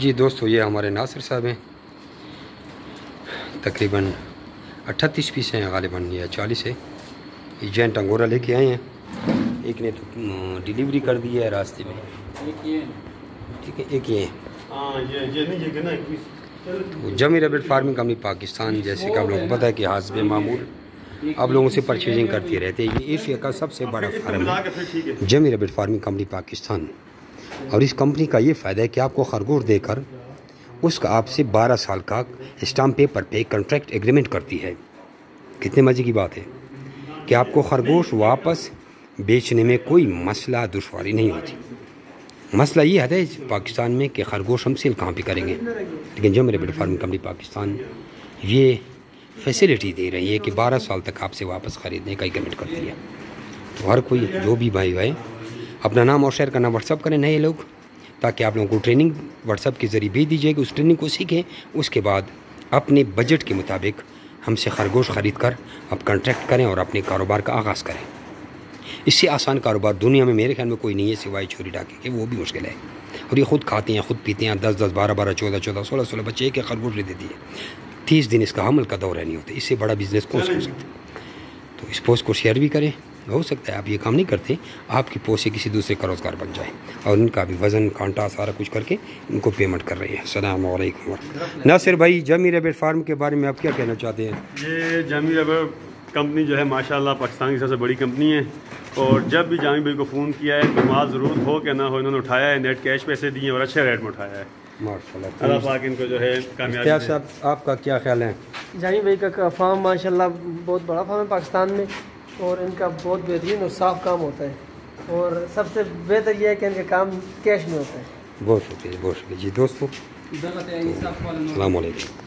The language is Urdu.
جی دوستو، یہ ہمارے ناصر صاحب ہیں، تقریباً 38 پیس ہیں غالباً یا 40 ہے. یہ جینٹ انگورا لے کے آئے ہیں. ایک نے تو ڈیلیوری کر دی ہے راستے میں، ٹھیک ہے. ایک یہ جمی ریبٹ فارمنگ کمپنی پاکستان، جیسے کہ آپ لوگوں کو پتہ ہے کہ حسب معمول آپ لوگوں سے پرچیزنگ کرتے رہتے ہیں. یہ ایشیا کا سب سے بڑا فارم ہے جمی ریبٹ فارمنگ کمپنی پاکستان. اور اس کمپنی کا یہ فائدہ ہے کہ آپ کو خرگوش دے کر اس کا آپ سے 12 سال کا اسٹامپ پیپر پہ کنٹریکٹ ایگریمنٹ کرتی ہے. کتنے مزے کی بات ہے کہ آپ کو خرگوش واپس بیچنے میں کوئی مسئلہ دشواری نہیں ہوتی. مسئلہ یہ ہے پاکستان میں کہ خرگوش ہم سیل کہاں پہ کریں گے، لیکن جمی ریبٹ فارمنگ کمپنی پاکستان یہ فیسلٹی دے رہی ہے کہ 12 سال تک آپ سے واپس خریدنے کا ایگریمنٹ کرتی ہے. تو ہر کوئی جو بھی بھائی اپنا نام اور شیئر کرنا واٹس اپ کریں نئے لوگ، تاکہ آپ لوگوں کو ٹریننگ واٹس اپ کے ذریعے بھیج دیجیے کہ اس ٹریننگ کو سیکھیں. اس کے بعد اپنے بجٹ کے مطابق ہم سے خرگوش خرید کر آپ کنٹریکٹ کریں اور اپنے کاروبار کا آغاز کریں. اس سے آسان کاروبار دنیا میں میرے خیال میں کوئی نہیں ہے سوائے چوری ڈاکے کے، وہ بھی مشکل ہے. اور یہ خود کھاتے ہیں، خود پیتے ہیں، 10 10 12 12 14 14 16 16 بچے ایک خرگوش لے دیتی ہے. 30 دن اس کا حمل کا دورہ نہیں ہوتا. اس سے بڑا بزنس کون سا ہو سکتا ہے؟ تو اس پوسٹ کو شیئر بھی کریں. ہو سکتا ہے آپ یہ کام نہیں کرتے، آپ کی پوسٹ سے کسی دوسرے کا روزگار بن جائے اور ان کا بھی وزن کانٹا سارا کچھ کر کے ان کو پیمنٹ کر رہے ہیں. السلام علیکم. ناصر بھائی، جمی ریبٹ فارم کے بارے میں آپ کیا کہنا چاہتے ہیں؟ یہ جمی ریبٹ کمپنی جو ہے ماشاءاللہ پاکستان کی سب سے بڑی کمپنی ہے، اور جب بھی جامی بھائی کو فون کیا ہے تو مال ضرورت ہو کہ نہ ہو، انہوں نے اٹھایا ہے، نیٹ کیش پیسے دیے اور اچھے ریٹ میں اٹھایا ہے. ماشاءاللہ. اللہ پاک ان کو جو ہے کامیابی دے. صاحب آپ کا کیا خیال ہے؟ جامی بھائی کا فارم ماشاءاللہ بہت بڑا فارم ہے پاکستان میں، اور ان کا بہت بہترین اور صاف کام ہوتا ہے، اور سب سے بہتر یہ ہے کہ ان کا کام کیش میں ہوتا ہے. بہت شکریہ، بہت شکریہ. جی دوستو، السلام علیکم.